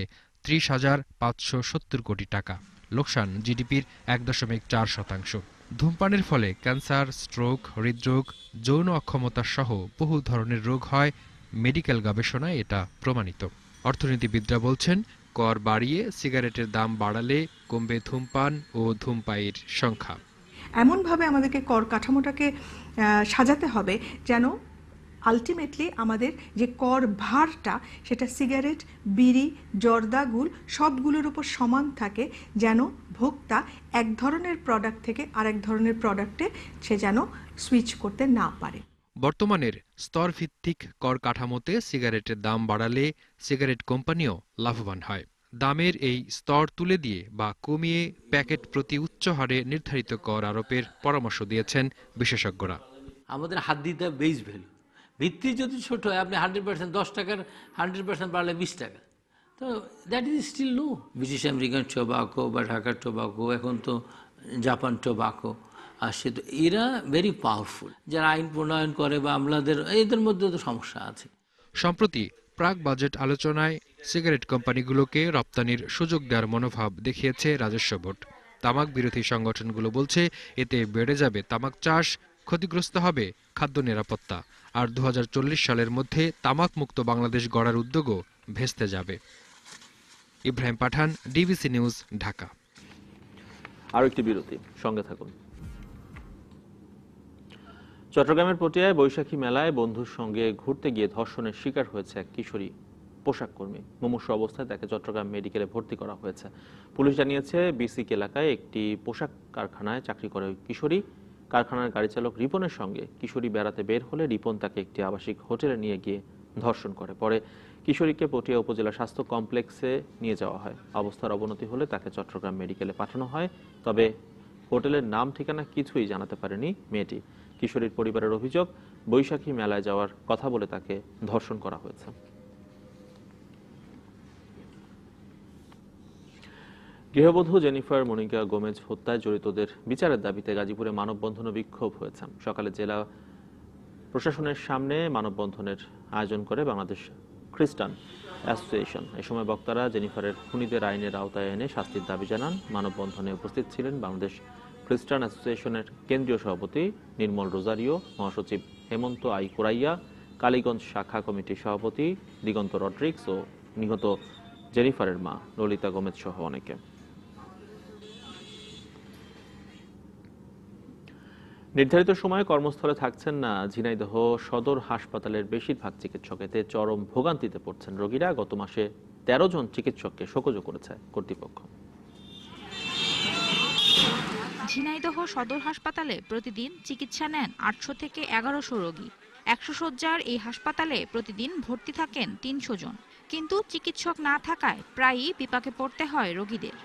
30,570 কোটি টাকা। লোকসান জিডিপির 1.4%। ধূমপানের ফলে ক্যান্সার, স্ট্রোক, হৃদরোগ, যৌন অক্ষমতা সহ বহু ধরনের রোগ হয়। মেডিকেল গবেষণায় এটা প্রমাণিত। অর্থনীতিবিদরা বলছেন, কর বাড়িয়ে সিগারেটের দাম বাড়ালে কমবে ধূমপান ও ধূমপায়ীর সংখ্যা। এমনভাবে আমাদেরকে কর কাঠামোটাকে সাজাতে হবে যেন আলটিমেটলি আমাদের যে কর ভারটা সেটা সিগারেট, বিড়ি, জর্দা, গুল সবগুলোর উপর সমান থাকে, যেন ভোক্তা এক ধরনের প্রোডাক্ট থেকে আরেক ধরনের প্রোডাক্টে সে যেন সুইচ করতে না পারে। বর্তমানের স্তরভিত্তিক কর কাঠামোতে সিগারেটের দাম বাড়ালে সিগারেট কোম্পানিও লাভবান হয়। দামের এই স্তর তুলে দিয়ে বা কমিয়ে প্যাকেট প্রতি উচ্চ হারে নির্ধারিত কর আরোপের পরামর্শ দিয়েছেন বিশেষজ্ঞরা। আমাদের হাত দিতে হবে বেস ভ্যালু। ভিত্তি যদি ছোট হয়, আপনি 100% 10 টাকার 100% বাড়লে 20 টাকা, তো that is still low. British American tobacco বা ঢাকার টোবাকো, এখন তো জাপান টোবাকো আসছে, তো এরা ভেরি পাওয়ারফুল। যারা আইন প্রণয়ন করে বা আমলাদের, এদের মধ্যে তো সমস্যা আছে। সম্প্রতি প্রাক বাজেট আলোচনায় সিগারেট কোম্পানিগুলোকে রপ্তানির সুযোগ দেওয়ার মনোভাব দেখিয়েছে রাজস্ব বোর্ড। তামাক বিরোধী সংগঠনগুলো বলছে, এতে বেড়ে যাবে তামাক চাষ, ক্ষতিগ্রস্ত হবে খাদ্য নিরাপত্তা, আর 2040 সালের মধ্যে তামাক মুক্ত বাংলাদেশ গড়ার উদ্যোগও ভেস্তে যাবে। ইব্রাহিম পাঠান, ডিবিসি নিউজ, ঢাকা। আরো একটি বিরতি, সঙ্গে থাকুন। চট্টগ্রামের পটিয়ায় বৈশাখী মেলায় বন্ধুর সঙ্গে ঘুরতে গিয়ে ধর্ষণের শিকার হয়েছে এক কিশোরী পোশাক কর্মী। মুমূর্ষু অবস্থায় তাকে চট্টগ্রাম মেডিকেলে ভর্তি করা হয়েছে। পুলিশ জানিয়েছে, বিসিক এলাকায় একটি পোশাক কারখানায় চাকরি করে ওই কিশোরী। কারখানার গাড়ি চালক রিপনের সঙ্গে কিশোরী বেড়াতে বের হলে রিপন তাকে একটি আবাসিক হোটেলে নিয়ে গিয়ে ধর্ষণ করে। পরে কিশোরীকে পটিয়া উপজেলা স্বাস্থ্য কমপ্লেক্সে নিয়ে যাওয়া হয়। অবস্থার অবনতি হলে তাকে চট্টগ্রাম মেডিকেলে পাঠানো হয়। তবে হোটেলের নাম ঠিকানা কিছুই জানাতে পারেনি মেয়েটি। কিশোরীর পরিবারের অভিযোগ, বৈশাখী মেলায় যাওয়ার কথা বলে তাকে ধর্ষণ করা হয়েছে। গৃহবধূ জেনিফার মনিকা গোমেজ হত্যায় জড়িতদের বিচারের দাবিতে গাজীপুরে মানববন্ধন ও বিক্ষোভ হয়েছে। সকালে জেলা প্রশাসনের সামনে মানববন্ধনের আয়োজন করে বাংলাদেশ খ্রিস্টান অ্যাসোসিয়েশন। এ সময় বক্তারা জেনিফারের খুনিদের আইনের আওতায় এনে শাস্তির দাবি জানান। মানববন্ধনে উপস্থিত ছিলেন বাংলাদেশ খ্রিস্টান অ্যাসোসিয়েশনের কেন্দ্রীয় সভাপতি নির্মল রোজারিও, মহাসচিব হেমন্ত আই কোরাইয়া, কালীগঞ্জ শাখা কমিটির সভাপতি দিগন্ত রড্রিক্স ও নিহত জেনিফারের মা ললিতা গোমেজ সহ অনেকে। নির্ধারিত সময়ে কর্মস্থলে থাকছেন না ঝিনাইদহ সদর হাসপাতালের বেশিরভাগ চিকিৎসক, এতে চরম ভোগান্তিতে পড়ছেন রোগীরা। গত মাসে 13 জন চিকিৎসককে শোকজ করেছে কর্তৃপক্ষ। ঝিনাইদহ সদর হাসপাতালে প্রতিদিন চিকিৎসা নেন 800 থেকে 1100 রোগী। 100 শয্যার এই হাসপাতালে প্রতিদিন ভর্তি থাকেন 300 জন, কিন্তু চিকিৎসক না থাকায় প্রায়ই বিপাকে পড়তে হয় রোগীদের।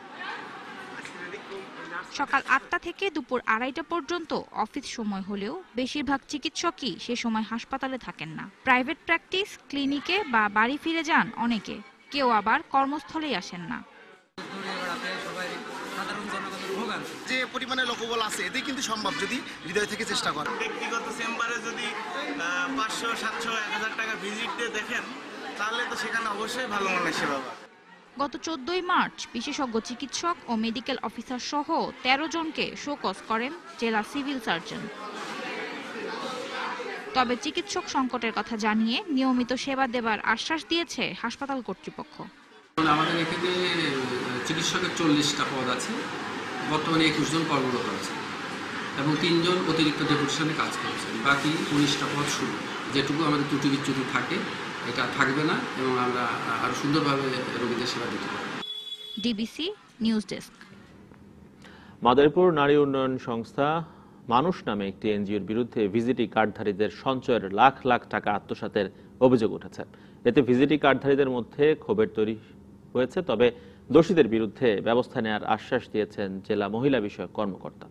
সকাল 8টা থেকে দুপুর 2:30টা পর্যন্ত অফিস সময় হলেও বেশিরভাগ চিকিৎসকই সে সময় হাসপাতালে থাকেন না। প্রাইভেট প্র্যাকটিস, ক্লিনিকে বা বাড়ি ফিরে যান অনেকে, কেউ আবার কর্মস্থলেই আসেন না। যে পরিমাণে লোকবল আছে এতে কিন্তু সম্ভব যদি হৃদয় থেকে চেষ্টা করেন। ব্যক্তিগত চেম্বারে যদি 500, 700, 1000 টাকা ভিজিট দিয়ে দেখেন তাহলে তো সেখানে অবশ্যই ভালো মানের সেবা পাবেন। গত 14ই মার্চ বিশেষজ্ঞ চিকিৎসক ও মেডিকেল অফিসার সহ 13 জনকে শোকজ করেন জেলা সিভিল সার্জন। তবে চিকিৎসক সংকটের কথা জানিয়ে নিয়মিত সেবা দেবার আশ্বাস দিয়েছে হাসপাতাল কর্তৃপক্ষ। আমাদের এখানে চিকিৎসকের 40টা পদ আছে, বর্তমানে 21 জন কর্মরত আছে এবং 3 জন অতিরিক্ত ডেপুটেশনে কাজ করছেন। বাকি 19টা পদ শুরু, যেটুকু আমাদের ত্রুটি বিচ্যুতি থাকে এটা থাকবে না এবং আমরা আরো সুন্দরভাবে রোগীদের সেবা দিতে পারব। DBC news desk. মাদারীপুর নারী উন্নয়ন সংস্থা মানুষ নামে একটি এনজিওর বিরুদ্ধে ভিজিটি কার্ডধারীদের সঞ্চয়ের লাখ লাখ টাকা আত্মসাতের অভিযোগ উঠেছে। এতে ভিজিটি কার্ডধারীদের মধ্যে ক্ষোভের তৈরি হয়েছে, তবে দোষীদের বিরুদ্ধে ব্যবস্থা নেওয়ার আশ্বাস দিয়েছেন জেলা মহিলা বিষয়ক কর্মকর্তা।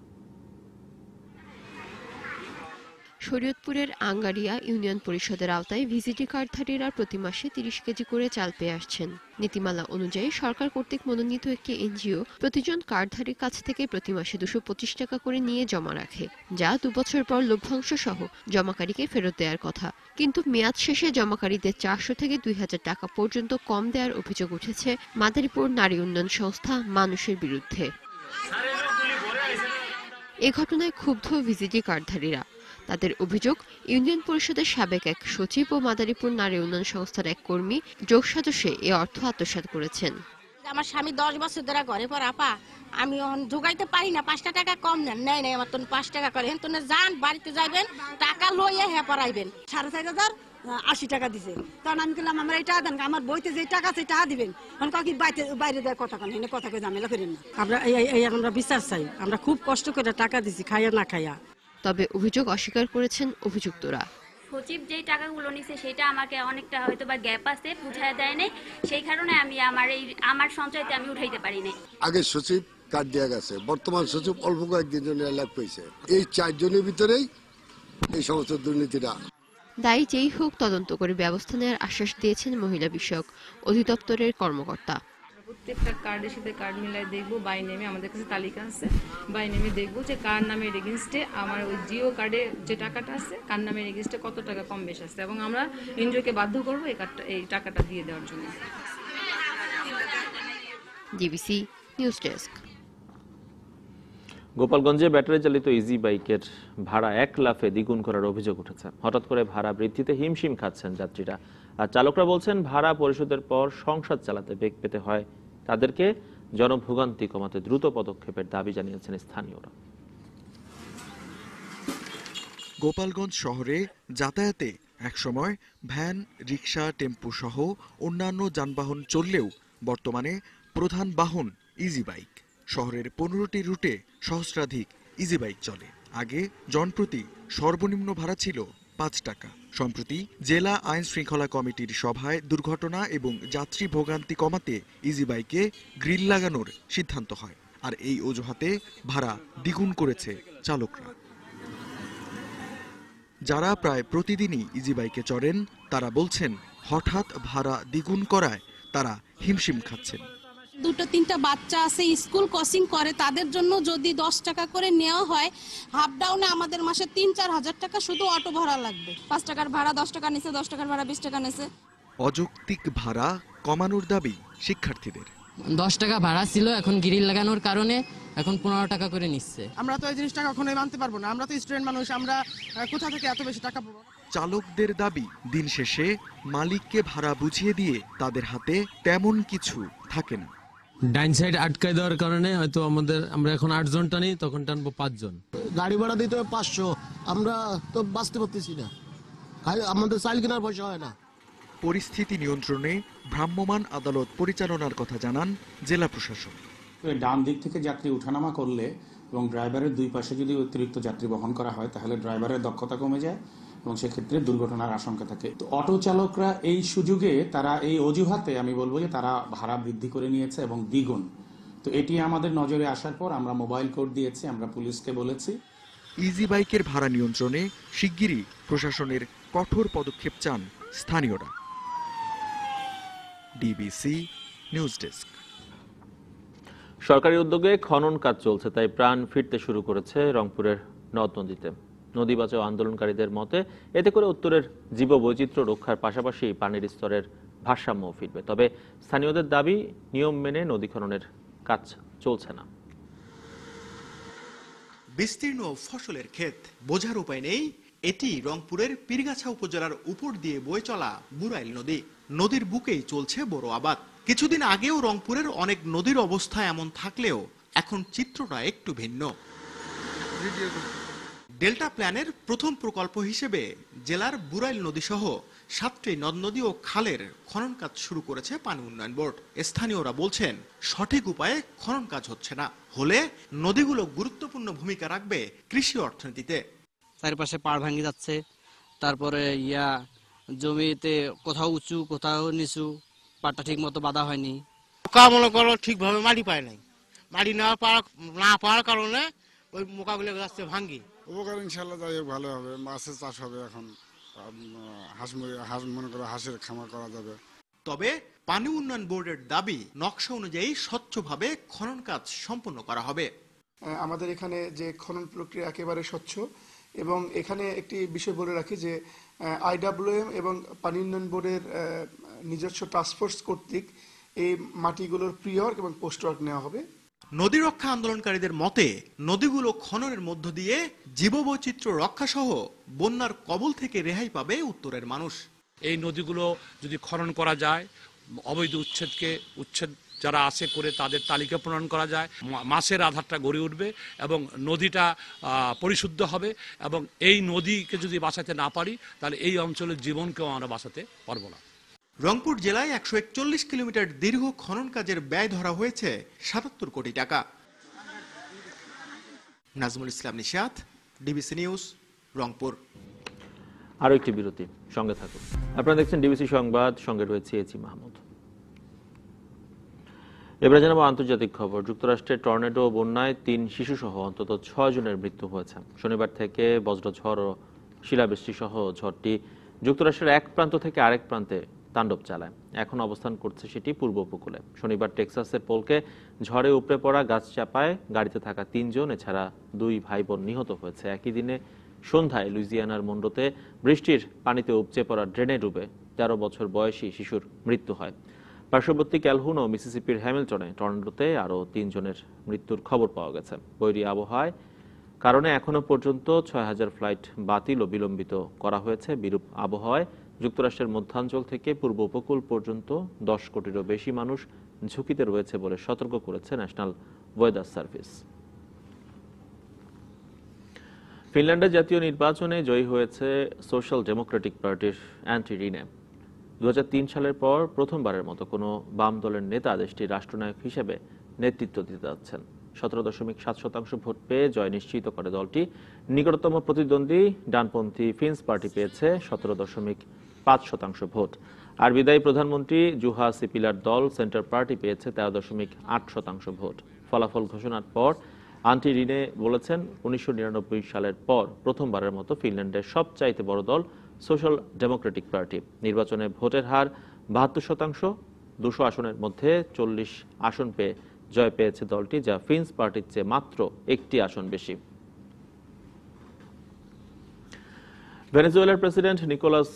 শরীয়তপুরের আঙ্গারিয়া ইউনিয়ন পরিষদের আওতায় ভিজিটি কার্ডধারীরা প্রতি মাসে 30 কেজি করে চাল পেয়ে আসছেন। নীতিমালা অনুযায়ী সরকার কর্তৃক মনোনীত একটি এনজিও প্রতিজন কার্ডধারীর কাছ থেকে প্রতি মাসে 225 টাকা করে নিয়ে জমা রাখে, যা 2 বছর পর লভ্যাংশ সহ জমাকারীকে ফেরত দেওয়ার কথা। কিন্তু মেয়াদ শেষে জমাকারীদের 400 থেকে 2000 টাকা পর্যন্ত কম দেওয়ার অভিযোগ উঠেছে মাদারীপুর নারী উন্নয়ন সংস্থা মানুষের বিরুদ্ধে। এ ঘটনায় ক্ষুব্ধ ভিজিটি কার্ডধারীরা। তাদের অভিযোগ, ইউনিয়ন পরিষদের সাবেক এক সচিব ও মাদারীপুর নারী উন্নয়ন সংস্থার এক কর্মী যোগসাজশে এ অর্থ আত্মসাৎ করেছেন। আমার স্বামী 10 বছর ধরে ঘরে পর আপা আমি ঢুকাইতে পারি না, 5 টাকা কম নেন। নাই নাই, আমার তো 5 টাকা করে হেন তো যান বাড়িতে যাইবেন, টাকা লইয়ে হ্যাঁ পড়াইবেন। 4500 80 টাকা দিছে। তখন আমি বললাম আমার এই টাকা দেন, আমার বইতে যে টাকা আছে টাকা দিবেন। এখন কাকি বাইরে দেয় কথা কেন, এনে কথা কই ঝামেলা করেন না। আমরা বিচার চাই, আমরা খুব কষ্ট করে টাকা দিছি খাইয়া না খাইয়া। তবে অভিযোগ অস্বীকার করেছেন অভিযুক্তরা। সচিব যেই টাকাগুলো নিছে সেটা আমাকে অনেকটা হয়তো বা গ্যাপ আছে, বুঝায় দেয় নাই, সেই কারণে আমি আমার সঞ্চয়তে আমি উঠাইতে পারি নাই। আগে সচিব কার্ড দেওয়া গেছে, বর্তমান সচিব অল্প কয়েকদিন জন্য লাভ পেয়েছে। এই 4 জনের ভিতরেই এই সমস্ত দুর্নীতিটা। দায়ী যেই হোক তদন্ত করে ব্যবস্থা নেওয়ার আশ্বাস দিয়েছেন মহিলা বিষয়ক অধিদপ্তরের কর্মকর্তা। প্রত্যেকটা কার্ডের সাথে কার্ড মিলাই দেখবো, বাই নেমে আমাদের কাছে তালিকা আছে, বাই নেমে দেখবো যে কার নামের এগেইনস্টে আমার ওই জিও কার্ডে যে টাকাটা আছে কার নামের এগেইনস্টে কত টাকা কম বেশি আছে, এবং আমরা এনজিওকে বাধ্য করবো এই টাকাটা দিয়ে দেওয়ার জন্য। DBC news desk. গোপালগঞ্জে ব্যাটারি চালিত ইজি বাইকের ভাড়া 1 লাফে দ্বিগুণ করার অভিযোগ উঠেছে। হঠাৎ করে ভাড়া বৃদ্ধিতে হিমশিম খাচ্ছেন যাত্রীরা, আর চালকরা বলছেন ভাড়া পরিশোধের পর সংসার চালাতে বেগ পেতে হয় তাদেরকে। জনভোগান্তি কমাতে দ্রুত পদক্ষেপের দাবি জানিয়েছেন স্থানীয়রা। গোপালগঞ্জ শহরে যাতায়াতে একসময় ভ্যান, রিকশা, টেম্পো সহ অন্যান্য যানবাহন চললেও বর্তমানে প্রধান বাহন ইজি বাইক। শহরের 15টি রুটে সহস্রাধিক ইজি বাইক চলে। আগে জনপ্রতি সর্বনিম্ন ভাড়া ছিল 5 টাকা। সম্প্রতি জেলা আইন শৃঙ্খলা কমিটির সভায় দুর্ঘটনা এবং যাত্রী ভোগান্তি কমাতে ইজি বাইকে গ্রিল লাগানোর সিদ্ধান্ত হয়, আর এই অজুহাতে ভাড়া দ্বিগুণ করেছে চালকরা। যারা প্রায় প্রতিদিনই ইজি বাইকে চড়েন তারা বলছেন হঠাৎ ভাড়া দ্বিগুণ করায় তারা হিমশিম খাচ্ছেন। 2-3টা বাচ্চা আছে স্কুল কোচিং করে, তাদের জন্য যদি 10 টাকা করে নেওয়া হয়, হাফ ডাউনে আমাদের মাসে 3-4 হাজার টাকা শুধু অটো ভাড়া লাগবে। 5 টাকার ভাড়া 10 টাকা নিছে, 10 টাকার ভাড়া 20 টাকা নিছে। অযৌক্তিক ভাড়া কমানোর দাবি শিক্ষার্থীদের। 10 টাকা ভাড়া ছিল, এখন গ্রিল লাগানোর কারণে এখন 15 টাকা করে নিচ্ছে। আমরা তো এই জিনিসটা কখনোই মানতে পারবো না, আমরা তো স্টুডেন্ট মানুষ, আমরা কোথা থেকে এত বেশি টাকা পাবো? চালকদের দাবি, দিন শেষে মালিককে ভাড়া বুঝিয়ে দিয়ে তাদের হাতে তেমন কিছু থাকে না। ডাইন সাইড আটকায় দেওয়ার কারণে হয়তো আমরা এখন 8 জন টানি, তখন টানবো 5 জন। গাড়ি ভাড়া দিতে হবে 500, আমরা তো বাঁচতে পারতেছি না, আমাদের চাল কেনার পয়সা হয় না। পরিস্থিতি নিয়ন্ত্রণে ভ্রাম্যমাণ আদালত পরিচালনার কথা জানান জেলা প্রশাসক। ডান দিক থেকে যাত্রী উঠানামা করলে এবং ড্রাইভারের দুই পাশে যদি অতিরিক্ত যাত্রী বহন করা হয় তাহলে ড্রাইভারের দক্ষতা কমে যায় এবং সেক্ষেত্রে দুর্ঘটনার আশঙ্কা থাকে। তো অটো চালকরা এই সুযোগে, তারা এই অজুহাতে আমি বলবো যে তারা ভাড়া বৃদ্ধি করে নিয়েছে এবং দ্বিগুণ। তো এটি আমাদের নজরে আসার পর আমরা মোবাইল কোড দিয়েছি, আমরা পুলিশকে বলেছি। ইজি বাইকের ভাড়া নিয়ন্ত্রণে শিগগিরই প্রশাসনের কঠোর পদক্ষেপ চান স্থানীয়রা। DBC news desk. সরকারি উদ্যোগে খনন কাজ চলছে, তাই প্রাণ ফিরতে শুরু করেছে রংপুরের নদ নদীতে। নদী বাঁচাও আন্দোলনকারীদের মতে এতে করে উত্তরের জীববৈচিত্র্য রক্ষার পাশাপাশি পানির স্তরের ভারসাম্য ফিরবে। তবে স্থানীয়দের দাবি, নিয়ম মেনে নদী খননের কাজ চলছে না। বিস্তীর্ণ ফসলের ক্ষেত, বোঝার উপায় নেই এটি রংপুরের পীরগাছা উপজেলার উপর দিয়ে বয়ে চলা বুড়াইল নদী। নদীর বুকেই চলছে বড় আবাদ। কিছুদিন আগেও রংপুরের অনেক নদীর অবস্থা এমন থাকলেও এখন চিত্রটা একটু ভিন্ন। ডেল্টা প্ল্যানের প্রথম প্রকল্প হিসেবে জেলার বুড়াইল নদী সহ 7টি নদ নদী ও খালের খনন কাজ শুরু করেছে পানি উন্নয়ন বোর্ড। স্থানীয়রা বলছেন সঠিক উপায়ে খনন কাজ হচ্ছে না, হলে নদীগুলো গুরুত্বপূর্ণ ভূমিকা রাখবে কৃষি অর্থনীতিতে। চারপাশে পাড় ভাঙে যাচ্ছে, তারপরে জমিতে কোথাও উঁচু কোথাও নিচু, পাড়টা ঠিক মতো বাঁধা হয়নি। মনে করো ঠিকভাবে মাটি পায় নাই, মাটি না পাওয়ার কারণে ওই মোকাগুলো যাচ্ছে ভাঙ্গি। উপকার ইনশাল্লাহ যাই হোক ভালো হবে, মাছের চাষ হবে, এখন হাঁস মনে করো হাঁসের খামার করা যাবে। তবে পানি উন্নয়ন বোর্ডের দাবি, নকশা অনুযায়ী স্বচ্ছভাবে খনন কাজ সম্পন্ন করা হবে। আমাদের এখানে যে খনন প্রক্রিয়া একেবারে স্বচ্ছ, এবং এখানে একটি বিষয় বলে রাখি যে IWM এবং পানি উন্নয়ন বোর্ডের নিজস্ব টাস্কফোর্স কর্তৃক এই মাটিগুলোর প্রি ওয়ার্ক এবং পোস্ট ওয়ার্ক নেওয়া হবে। নদী রক্ষা আন্দোলনকারীদের মতে নদীগুলো খননের মধ্য দিয়ে জীববৈচিত্র্য রক্ষা সহ বন্যার কবল থেকে রেহাই পাবে উত্তরের মানুষ। এই নদীগুলো যদি খনন করা যায়, অবৈধ উচ্ছেদ যারা আছে করে তাদের তালিকা প্রণয়ন করা যায়, মাছের আধারটা গড়ে উঠবে এবং নদীটা পরিশুদ্ধ হবে। এবং এই নদীকে যদি বাঁচাতে না পারি তাহলে এই অঞ্চলের জীবনকেও আমরা বাঁচাতে পারবো না। রংপুর জেলায় 141 কিলোমিটার দীর্ঘ খনন কাজের ব্যয় ধরা হয়েছে 77 কোটি টাকা। Nazmul Islam Nishat, DBC news, Rangpur. আরো একটি বিরতি, সঙ্গে থাকুন। আপনারা দেখছেন ডিবিসি সংবাদ, সঙ্গে রয়েছে এজি মাহমুদ। এবারে জানাবো আন্তর্জাতিক খবর। যুক্তরাষ্ট্রের টর্নেডো ও বন্যায় 3 শিশু সহ অন্তত 6 জনের মৃত্যু হয়েছে। শনিবার থেকে বজ্রঝড় ও শিলাবৃষ্টি সহ ঝড়টি যুক্তরাষ্ট্রের এক প্রান্ত থেকে আরেক প্রান্তে তাণ্ডব চালায়। এখন অবস্থান করছে সেটি পূর্ব উপকূলে। শনিবার টেক্সাসের পোলকে ঝড়ে উপড়ে পড়া গাছ চাপায় গাড়িতে থাকা 3 জন, এছাড়া 2 ভাই বোন নিহত হয়েছে। একই দিনে সন্ধ্যায় লুইজিয়ানার মন্ডোতে বৃষ্টির পানিতে উপচে পড়া ড্রেনে ডুবে 13 বছর বয়সী শিশুর মৃত্যু হয়। পার্শ্ববর্তী ক্যালহুন ও মিসিসিপির হ্যামিল্টনে টর্নেডোতে আরও 3 জনের মৃত্যুর খবর পাওয়া গেছে। বৈরী আবহাওয়ার কারণে এখনো পর্যন্ত 6000 ফ্লাইট বাতিল ও বিলম্বিত করা হয়েছে। বিরূপ আবহাওয়ায় যুক্তরাষ্ট্রের মধ্যাঞ্চল থেকে পূর্ব উপকূল পর্যন্ত 10 কোটিরও বেশি মানুষ ঝুঁকিতে রয়েছে বলে সতর্ক করেছে ন্যাশনাল ওয়েদার সার্ভিস। ফিনল্যান্ডের জাতীয় নির্বাচনে জয়ী হয়েছে সোশ্যাল ডেমোক্রেটিক পার্টির অ্যান্টি রিনে। 2003 সালের পর প্রথমবারের মতো কোনো বাম দলের নেতা দেশটির রাষ্ট্রনায়ক হিসেবে নেতৃত্ব দিতে যাচ্ছেন। 17.7% ভোট পেয়ে জয় নিশ্চিত করে দলটি। নিকটতম প্রতিদ্বন্দ্বী ডানপন্থী ফিন্স পার্টি পেয়েছে 17.5% ভোট। আর বিদায়ী প্রধানমন্ত্রী জুহা সিপিলার দল সেন্টার পার্টি পেয়েছে 13.8% ভোট। ফলাফল ঘোষণার পর অ্যান্টি রিনে বলেছেন, 1999 সালের পর প্রথমবারের মতো ফিনল্যান্ডের সবচাইতে বড় দল সোশ্যাল ডেমোক্রেটিক পার্টি। নির্বাচনে ভোটের হার 72%। 200 আসনের মধ্যে 40 আসন পেয়ে জয় পেয়েছে দলটি, যা ফিন্স পার্টির চেয়ে মাত্র 1টি আসন বেশি। ভেনেজুয়েলার প্রেসিডেন্ট নিকোলাস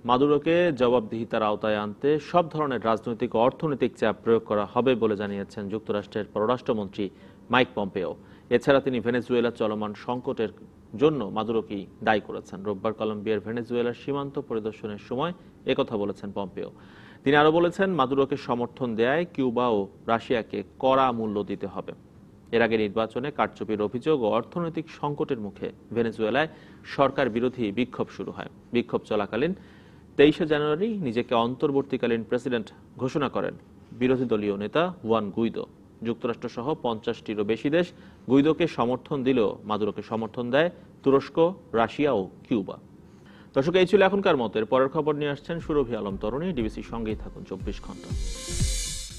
মাদুরোকে জবাবদিহিতার আওতায় আনতে সব ধরনের রাজনৈতিক ও অর্থনৈতিক চাপ প্রয়োগ করা হবে বলে জানিয়েছেন যুক্তরাষ্ট্রের পররাষ্ট্রমন্ত্রী মাইক পম্পেও। এছাড়া তিনি ভেনেজুয়েলার চলমান সংকটের জন্য মাদুরোকেই দায়ী করেছেন। রোববার কলম্বিয়ার ভেনেজুয়েলার সীমান্ত পরিদর্শনের সময় একথা বলেছেন পম্পেও। তিনি আরো বলেছেন, মাদুরোকে সমর্থন দেয়ায় কিউবা ও রাশিয়াকে কড়া মূল্য দিতে হবে। এর আগে নির্বাচনে কারচুপির অভিযোগ ও অর্থনৈতিক সংকটের মুখে ভেনেজুয়েলায় সরকার বিরোধী বিক্ষোভ শুরু হয়। বিক্ষোভ চলাকালীন 23 জানুয়ারি নিজেকে অন্তর্বর্তীকালীন প্রেসিডেন্ট ঘোষণা করেন বিরোধী দলীয় নেতা হুয়ান গুইদো। যুক্তরাষ্ট্র সহ 50টিরও বেশি দেশ গুইদোকে সমর্থন দিলেও মাদুরোকে সমর্থন দেয় তুরস্ক, রাশিয়া ও কিউবা। দর্শক, এই ছিল এখনকার মতো। এর পরের খবর নিয়ে আসছেন সুরভি আলম তরুণী। ডিবিসির সঙ্গেই থাকুন 24 ঘন্টা।